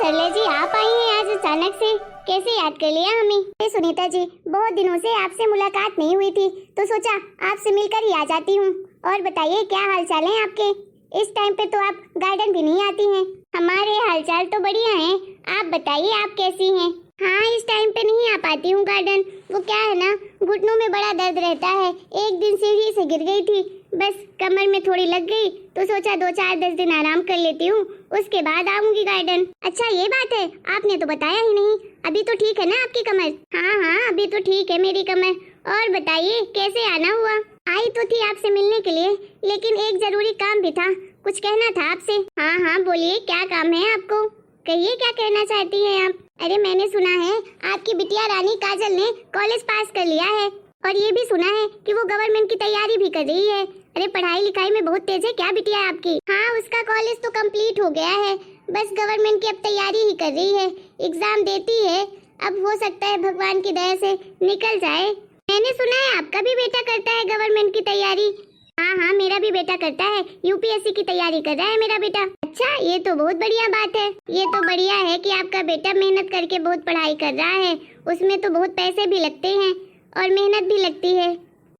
सरला जी, आप आई हैं आज अचानक से, कैसे याद कर लिया हमें? सुनीता जी, बहुत दिनों से आपसे मुलाकात नहीं हुई थी तो सोचा आपसे मिलकर ही आ जाती हूँ। और बताइए क्या हालचाल है आपके? इस टाइम पे तो आप गार्डन भी नहीं आती हैं। हमारे हालचाल तो बढ़िया हैं, आप बताइए आप कैसी हैं? हाँ, इस टाइम पे नहीं आ पाती हूँ गार्डन, वो क्या है ना, घुटनों में बड़ा दर्द रहता है। एक दिन सीढ़ी से गिर गई थी, बस कमर में थोड़ी लग गई तो सोचा 2-4-10 दिन आराम कर लेती हूँ, उसके बाद आऊंगी गार्डन। अच्छा ये बात है, आपने तो बताया ही नहीं। अभी तो ठीक है ना आपकी कमर? हाँ, अभी तो ठीक है मेरी कमर। और बताइए कैसे आना हुआ? आई तो थी आपसे मिलने के लिए, लेकिन एक जरूरी काम भी था, कुछ कहना था आपसे। हाँ, बोलिए क्या काम है आपको? कहिए क्या कहना चाहती हैं आप? अरे मैंने सुना है आपकी बिटिया रानी काजल ने कॉलेज पास कर लिया है, और ये भी सुना है कि वो गवर्नमेंट की तैयारी भी कर रही है। अरे पढ़ाई लिखाई में बहुत तेज है क्या बिटिया आपकी? हाँ, उसका कॉलेज तो कंप्लीट हो गया है, बस गवर्नमेंट की अब तैयारी ही कर रही है, एग्जाम देती है। अब हो सकता है भगवान की दया से निकल जाए। मैंने सुना है आपका भी बेटा करता है गवर्नमेंट की तैयारी। हाँ, मेरा भी बेटा करता है, यूपीएससी की तैयारी कर रहा है मेरा बेटा। अच्छा, ये तो बहुत बढ़िया बात है। ये तो बढ़िया है कि आपका बेटा मेहनत करके बहुत पढ़ाई कर रहा है, उसमें तो बहुत पैसे भी लगते हैं और मेहनत भी लगती है।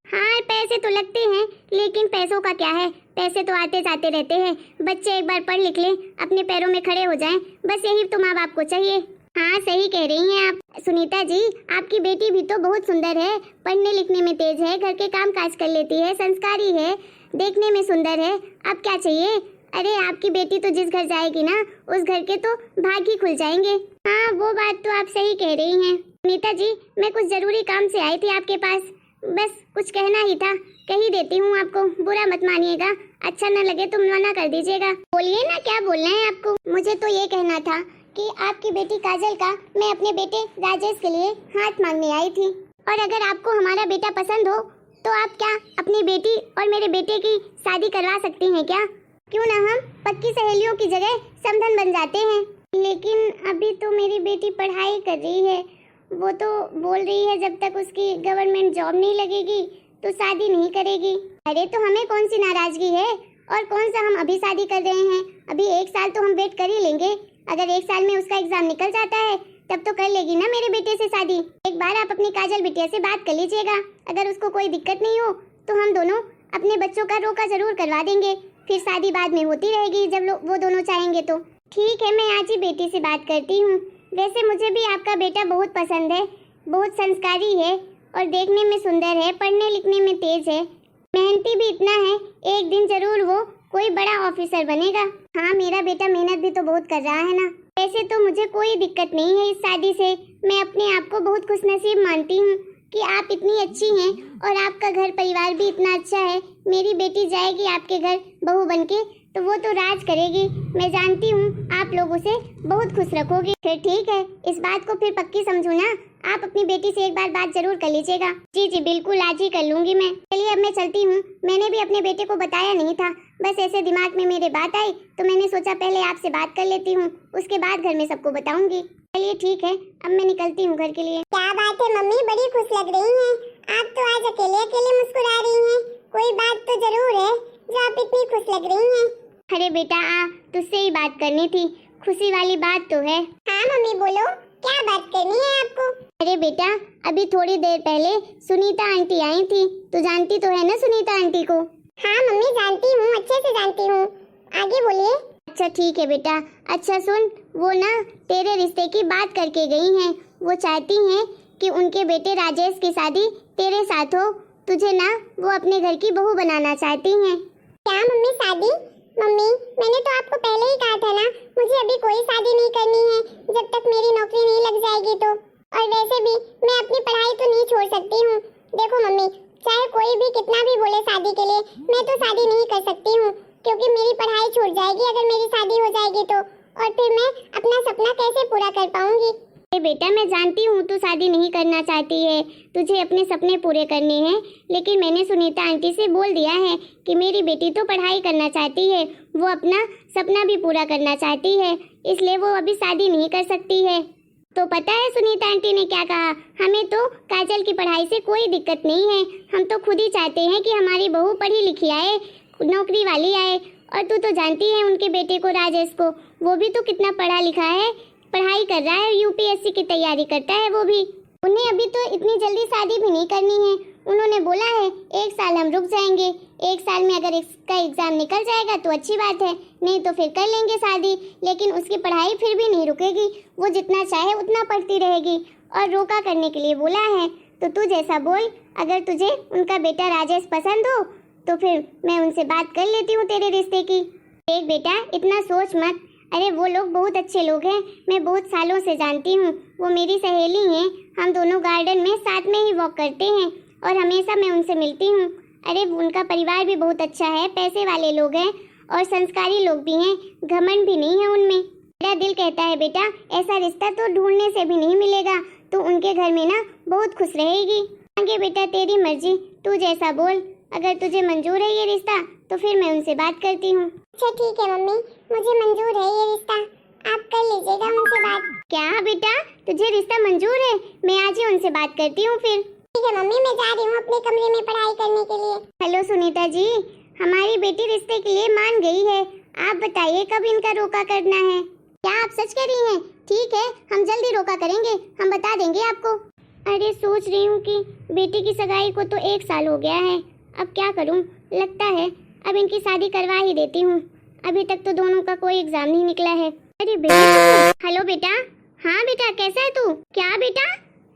हाँ, पैसे तो लगते हैं, लेकिन पैसों का क्या है, पैसे तो आते जाते रहते हैं। बच्चे एक बार पढ़ लिख लें, अपने पैरों में खड़े हो जाएं, बस यही तो माँ बाप को चाहिए। हाँ, सही कह रही हैं आप। सुनीता जी, आपकी बेटी भी तो बहुत सुंदर है, पढ़ने लिखने में तेज है, घर के काम काज कर लेती है, संस्कारी है, देखने में सुंदर है। अब क्या चाहिए? अरे आपकी बेटी तो जिस घर जाएगी ना, उस घर के तो भाग ही खुल जाएंगे। हाँ, वो बात तो आप सही कह रही हैं। सुनीता जी, मैं कुछ जरूरी काम से आई थी आपके पास, बस कुछ कहना ही था, कह ही देती हूँ आपको, बुरा मत मानिएगा, अच्छा न लगे तो मना कर दीजिएगा। बोलिए ना, क्या बोलना है आपको? मुझे तो ये कहना था कि आपकी बेटी काजल का मैं अपने बेटे राजेश के लिए हाथ मांगने आई थी, और अगर आपको हमारा बेटा पसंद हो तो आप क्या अपनी बेटी और मेरे बेटे की शादी करवा सकती हैं क्या? क्यों ना हम पक्की सहेलियों की जगह समधन बन जाते हैं। लेकिन अभी तो मेरी बेटी पढ़ाई कर रही है, वो तो बोल रही है जब तक उसकी गवर्नमेंट जॉब नहीं लगेगी तो शादी नहीं करेगी। अरे तो हमें कौन सी नाराजगी है, और कौन सा हम अभी शादी कर रहे हैं? अभी 1 साल तो हम वेट कर ही लेंगे, अगर 1 साल में उसका एग्जाम निकल जाता है तब तो कर लेगी ना मेरे बेटे से शादी। एक बार आप अपनी काजल बिटिया से बात कर लीजिएगा, अगर उसको कोई दिक्कत नहीं हो तो हम दोनों अपने बच्चों का रोका जरूर करवा देंगे, फिर शादी बाद में होती रहेगी जब वो दोनों चाहेंगे तो। ठीक है, मैं आज ही बेटी से बात करती हूँ। वैसे मुझे भी आपका बेटा बहुत पसंद है, बहुत संस्कारी है और देखने में सुंदर है, पढ़ने लिखने में तेज है, मेहनती भी इतना है, एक दिन जरूर वो कोई बड़ा ऑफिसर बनेगा। हाँ, मेरा बेटा मेहनत भी तो बहुत कर रहा है ना। वैसे तो मुझे कोई दिक्कत नहीं है इस शादी से, मैं अपने आप को बहुत खुशनसीब मानती हूँ कि आप इतनी अच्छी हैं और आपका घर परिवार भी इतना अच्छा है। मेरी बेटी जाएगी आपके घर बहू बनके तो वो तो राज करेगी, मैं जानती हूँ आप लोग उसे बहुत खुश रखोगे। फिर ठीक है, इस बात को फिर पक्की समझो ना, आप अपनी बेटी से एक बार बात जरूर कर लीजिएगा। जी बिल्कुल, आज ही कर लूंगी मैं। चलिए अब मैं चलती हूँ, मैंने भी अपने बेटे को बताया नहीं था, बस ऐसे दिमाग में मेरे बात आई तो मैंने सोचा पहले आपसे बात कर लेती हूँ, उसके बाद घर में सबको बताऊंगी। चलिए ठीक है, अब मैं निकलती हूँ घर के लिए। क्या बात है मम्मी, बड़ी खुश लग रही हैं। आप तो आज अकेले अकेले मुस्कुरा रही हैं, कोई बात तो जरूर है जो आप इतनी खुश लग रही हैं। अरे बेटा, तुझसे ही बात करनी थी, खुशी वाली बात तो है। हाँ मम्मी बोलो, क्या बात करनी है आपको? अरे बेटा, अभी थोड़ी देर पहले सुनीता आंटी आई थी, तू जानती तो है ना सुनीता आंटी को? हाँ मम्मी जानती हूँ, अच्छे से जानती हूँ, आगे बोलिए। अच्छा ठीक है बेटा। अच्छा सुन, वो ना तेरे रिश्ते की बात करके गई हैं, वो चाहती हैं कि उनके बेटे राजेश की शादी तेरे साथ हो, तुझे ना वो अपने घर की बहू बनाना चाहती हैं। क्या मम्मी शादी? मम्मी मैंने तो आपको पहले ही कहा था ना, मुझे अभी कोई शादी नहीं करनी है जब तक मेरी नौकरी नहीं लग जाएगी तो। और वैसे भी मैं अपनी पढ़ाई तो नहीं छोड़ सकती हूँ। देखो मम्मी, चाहे कोई भी कितना भी बोले शादी के लिए, मैं तो शादी नहीं कर सकती हूँ, क्योंकि मेरी पढ़ाई छूट जाएगी अगर मेरी शादी हो जाएगी तो, और फिर मैं अपना सपना कैसे पूरा कर पाऊंगी। बेटा मैं जानती हूँ तू शादी नहीं करना चाहती है, तुझे अपने सपने पूरे करने हैं, लेकिन मैंने सुनीता आंटी से बोल दिया है कि मेरी बेटी तो पढ़ाई करना चाहती है, वो अपना सपना भी पूरा करना चाहती है, इसलिए वो अभी शादी नहीं कर सकती है। तो पता है सुनीता आंटी ने क्या कहा, हमें तो काजल की पढ़ाई से कोई दिक्कत नहीं है, हम तो खुद ही चाहते हैं कि हमारी बहू पढ़ी लिखी आए, नौकरी वाली आए। और तू तो जानती है उनके बेटे को, राजेश को, वो भी तो कितना पढ़ा लिखा है, पढ़ाई कर रहा है, यूपीएससी की तैयारी करता है वो भी। उन्हें अभी तो इतनी जल्दी शादी भी नहीं करनी है। उन्होंने बोला है 1 साल हम रुक जाएंगे, 1 साल में अगर इसका एग्जाम निकल जाएगा तो अच्छी बात है, नहीं तो फिर कर लेंगे शादी। लेकिन उसकी पढ़ाई फिर भी नहीं रुकेगी, वो जितना चाहे उतना पढ़ती रहेगी। और रोका करने के लिए बोला है, तो तू जैसा बोल। अगर तुझे उनका बेटा राजेश पसंद हो तो फिर मैं उनसे बात कर लेती हूँ तेरे रिश्ते की। देख बेटा, इतना सोच मत। अरे वो लोग बहुत अच्छे लोग हैं, मैं बहुत सालों से जानती हूँ। वो मेरी सहेली हैं, हम दोनों गार्डन में साथ में ही वॉक करते हैं और हमेशा मैं उनसे मिलती हूँ। अरे उनका परिवार भी बहुत अच्छा है, पैसे वाले लोग हैं और संस्कारी लोग भी हैं, घमंड भी नहीं है उनमें। मेरा दिल कहता है बेटा, ऐसा रिश्ता तो ढूंढने से भी नहीं मिलेगा, तो उनके घर में ना बहुत खुश रहेगी। आगे बेटा तेरी मर्जी, तू जैसा बोल। अगर तुझे मंजूर है ये रिश्ता तो फिर मैं उनसे बात करती हूँ। अच्छा ठीक है मम्मी, मुझे मंजूर है ये रिश्ता, आप कर लीजिएगा उनसे बात। क्या बेटा, तुझे रिश्ता मंजूर है? मैं आज ही उनसे बात करती हूँ फिर। ठीक है मम्मी, मैं जा रही हूँ अपने कमरे में पढ़ाई करने के लिए। हेलो सुनीता जी, हमारी बेटी रिश्ते के लिए मान गई है। आप बताइए कब इनका रोका करना है? क्या आप सच कह रही हैं? ठीक है, हम जल्दी रोका करेंगे, हम बता देंगे आपको। अरे सोच रही हूँ कि बेटी की सगाई को तो 1 साल हो गया है, अब क्या करूँ? लगता है अब इनकी शादी करवा ही देती हूँ। अभी तक तो दोनों का कोई एग्जाम नहीं निकला है। अरे बेटा, हेलो बेटा। हाँ बेटा, कैसा है तू? क्या बेटा,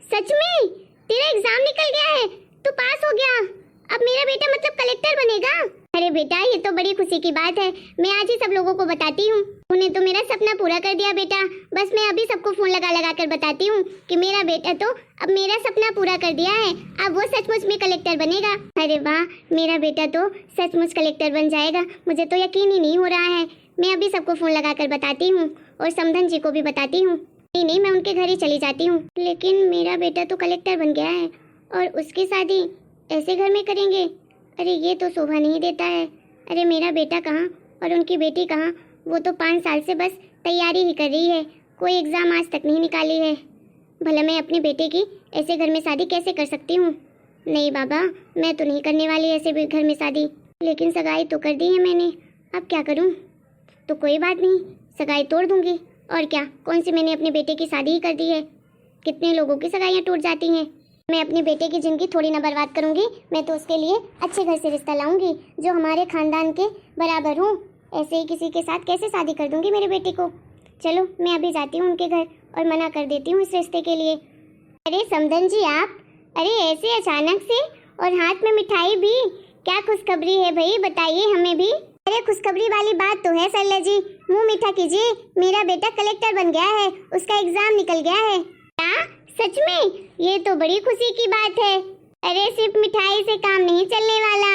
सच में तेरा एग्जाम निकल गया है? तू पास हो गया? अब मेरा बेटा मतलब कलेक्टर बनेगा? अरे बेटा, ये तो बड़ी खुशी की बात है। मैं आज ही सब लोगों को बताती हूँ। उन्हें तो मेरा सपना पूरा कर दिया बेटा। बस मैं अभी सबको फोन लगा लगा कर बताती हूँ कि मेरा बेटा तो अब मेरा सपना पूरा कर दिया है, अब वो सचमुच में कलेक्टर बनेगा। अरे वाह, मेरा बेटा तो सचमुच कलेक्टर बन जाएगा, मुझे तो यकीन ही नहीं हो रहा है। मैं अभी सबको फोन लगा कर बताती हूँ और समधन जी को भी बताती हूँ। नहीं, मैं उनके घर ही चली जाती हूँ। लेकिन मेरा बेटा तो कलेक्टर बन गया है और उसकी शादी ऐसे घर में करेंगे? अरे ये तो शोभा नहीं देता है। अरे मेरा बेटा कहाँ और उनकी बेटी कहाँ? वो तो 5 साल से बस तैयारी ही कर रही है, कोई एग्ज़ाम आज तक नहीं निकाली है। भला मैं अपने बेटे की ऐसे घर में शादी कैसे कर सकती हूँ? नहीं बाबा, मैं तो नहीं करने वाली ऐसे भी घर में शादी। लेकिन सगाई तो कर दी है मैंने, अब क्या करूँ? तो कोई बात नहीं, सगाई तोड़ दूँगी। और क्या, कौन सी मैंने अपने बेटे की शादी ही कर दी है? कितने लोगों की सगाइयाँ टूट जाती हैं। मैं अपने बेटे की जिंदगी थोड़ी ना बर्बाद करूंगी। मैं तो उसके लिए अच्छे घर से रिश्ता लाऊंगी जो हमारे खानदान के बराबर हो। ऐसे ही किसी के साथ कैसे शादी कर दूंगी मेरे बेटे को? चलो मैं अभी जाती हूँ उनके घर और मना कर देती हूँ इस रिश्ते के लिए। अरे समधन जी आप, अरे ऐसे अचानक से और हाथ में मिठाई भी, क्या खुशखबरी है भाई, बताइए हमें भी। अरे खुशखबरी वाली बात तो है सरला जी, मुँह मीठा कीजिए। मेरा बेटा कलेक्टर बन गया है, उसका एग्जाम निकल गया है। क्या सच में? ये तो बड़ी खुशी की बात है। अरे सिर्फ मिठाई से काम नहीं चलने वाला,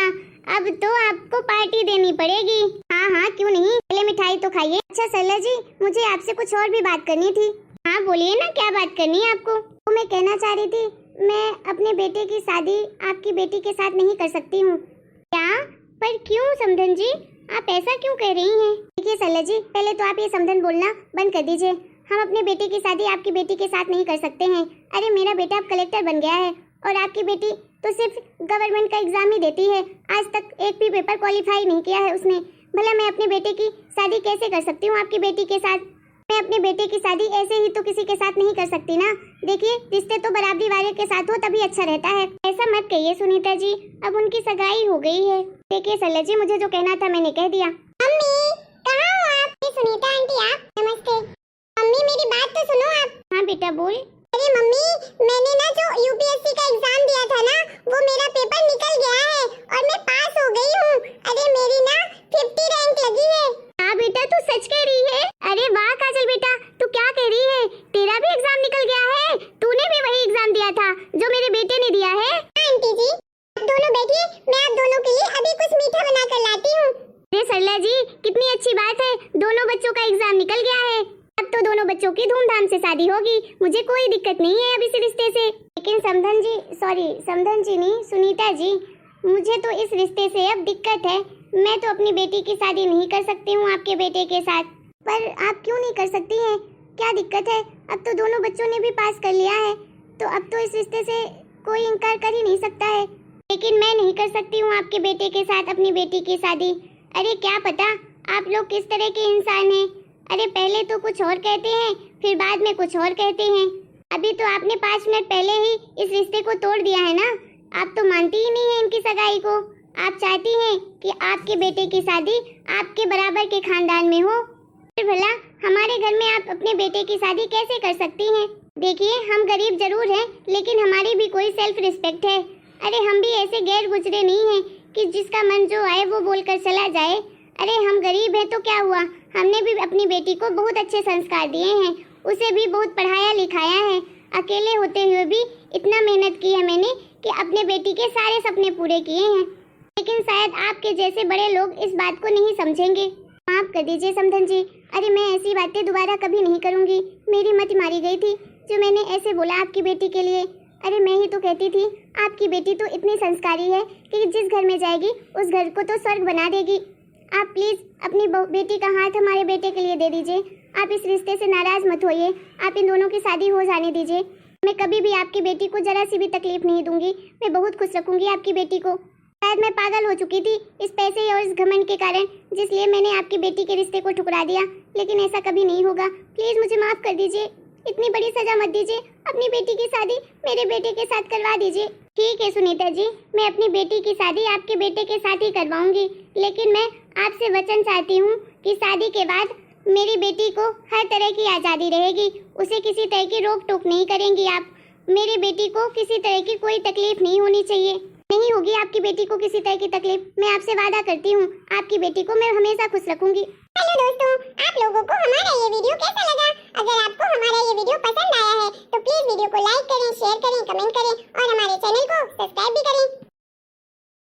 अब तो आपको पार्टी देनी पड़ेगी। हाँ हाँ क्यों नहीं, पहले मिठाई तो खाइए। अच्छा सरला जी, मुझे आपसे कुछ और भी बात करनी थी। हाँ बोलिए ना, क्या बात करनी है आपको? तो मैं कहना चाह रही थी, मैं अपने बेटे की शादी आपकी बेटी के साथ नहीं कर सकती हूँ। क्या? पर क्यों समधन जी, आप ऐसा क्यों कह रही हैं? देखिए सरला जी, पहले तो आप ये समधन बोलना बंद कर दीजिए। हम अपने बेटे की शादी आपकी बेटी के साथ नहीं कर सकते हैं। अरे मेरा बेटा अब कलेक्टर बन गया है और आपकी बेटी तो सिर्फ गवर्नमेंट का एग्जाम ही देती है, आज तक एक भी पेपर क्वालिफाई नहीं किया है उसने। भला मैं अपने बेटे की शादी कैसे कर सकती हूँ आपकी बेटी के साथ? मैं अपने बेटे की शादी ऐसे ही तो किसी के साथ नहीं कर सकती ना। देखिए, रिश्ते तो बराबरी वाले के साथ हो तभी अच्छा रहता है। ऐसा मत कहिए सुनीता जी, अब उनकी सगाई हो गई है। देखिए सरला जी, मुझे जो कहना था मैंने कह दिया। मम्मी कहाँ हो आप? सुनीता आंटी आप, नमस्ते। मम्मी मेरी बात तो सुनो आप। हाँ बेटा बोल। अरे मम्मी, मैंने ना जो यूपीएससी का एग्जाम दिया था ना, वो मेरा पेपर निकल गया है और मैं पास हो गई हूँ। अरे मेरी ना 50 रैंक लगी है। हाँ बेटा, तू सच कह रही है? अरे वाह काजल बेटा, तू क्या कह रही है? तेरा भी एग्जाम निकल गया है? तूने भी वही एग्जाम दिया था जो मेरे बेटे ने दिया है? आंटी जी आप दोनों बैठिए, मैं आप दोनों के लिए अभी कुछ मीठा बना कर लाती हूँ। अरे सरला जी, कितनी अच्छी बात है, दोनों बच्चों का एग्जाम निकल गया है। अब तो दोनों बच्चों की धूमधाम से शादी होगी, मुझे कोई दिक्कत नहीं है अब इस रिश्ते से। लेकिन समधन जी नहीं, सुनीता जी, मुझे तो इस रिश्ते से अब दिक्कत है। मैं तो अपनी बेटी की शादी नहीं कर सकती हूँ आपके बेटे के साथ। पर आप क्यों नहीं कर सकती हैं? क्या दिक्कत है? अब तो दोनों बच्चों ने भी पास कर लिया है, तो अब तो इस रिश्ते से कोई इनकार कर ही नहीं सकता है। लेकिन मैं नहीं कर सकती हूँ आपके बेटे के साथ अपनी बेटी की शादी। अरे क्या पता आप लोग किस तरह के इंसान हैं। अरे पहले तो कुछ और कहते हैं, फिर बाद में कुछ और कहते हैं। अभी तो आपने 5 मिनट पहले ही इस रिश्ते को तोड़ दिया है ना। आप तो मानती ही नहीं है इनकी सगाई को। आप चाहती हैं कि आपके बेटे की शादी आपके बराबर के खानदान में हो, फिर भला हमारे घर में आप अपने बेटे की शादी कैसे कर सकती हैं? देखिए, हम गरीब जरूर हैं, लेकिन हमारी भी कोई सेल्फ रिस्पेक्ट है। अरे हम भी ऐसे गैर गुजरे नहीं हैं कि जिसका मन जो आए वो बोलकर चला जाए। अरे हम गरीब हैं तो क्या हुआ, हमने भी अपनी बेटी को बहुत अच्छे संस्कार दिए हैं, उसे भी बहुत पढ़ाया लिखाया है। अकेले होते हुए भी इतना मेहनत की है मैंने कि अपने बेटी के सारे सपने पूरे किए हैं। लेकिन शायद आपके जैसे बड़े लोग इस बात को नहीं समझेंगे। माफ कर दीजिए समधन जी। अरे मैं ऐसी बातें दोबारा कभी नहीं करूंगी। मेरी मत मारी गई थी जो मैंने ऐसे बोला आपकी बेटी के लिए। अरे मैं ही तो कहती थी आपकी बेटी तो इतनी संस्कारी है कि जिस घर में जाएगी उस घर को तो स्वर्ग बना देगी। आप प्लीज अपनी बेटी का हाथ हमारे बेटे के लिए दे दीजिए। आप इस रिश्ते से नाराज मत होइए, आप इन दोनों की शादी हो जाने दीजिए। मैं कभी भी आपकी बेटी को जरा सी भी तकलीफ नहीं दूंगी। मैं बहुत खुश रखूंगी आपकी बेटी को। शायद मैं पागल हो चुकी थी इस पैसे और इस घमंड के कारण, जिसलिए मैंने आपकी बेटी के रिश्ते को ठुकरा दिया, लेकिन ऐसा कभी नहीं होगा। प्लीज मुझे माफ कर दीजिए, इतनी बड़ी सजा मत दीजिए। अपनी बेटी की शादी मेरे बेटे के साथ करवा दीजिए। ठीक है सुनीता जी, मैं अपनी बेटी की शादी आपके बेटे के साथ ही करवाऊंगी, लेकिन मैं आपसे वचन चाहती हूँ कि शादी के बाद मेरी बेटी को हर तरह की आज़ादी रहेगी। उसे किसी तरह की रोक टोक नहीं करेंगी आप। मेरी बेटी को किसी तरह की कोई तकलीफ नहीं होनी चाहिए। नहीं होगी आपकी बेटी को किसी तरह की तकलीफ। मैं आपसे वादा करती हूँ, आपकी बेटी को मैं हमेशा खुश रखूंगी। हेलो दोस्तों, आप लोगों को हमारा ये वीडियो कैसा लगा? अगर आपको हमारा ये वीडियो पसंद आया है तो प्लीज वीडियो को लाइक करें, शेयर करें, कमेंट करें और हमारे चैनल को सब्सक्राइब भी करें।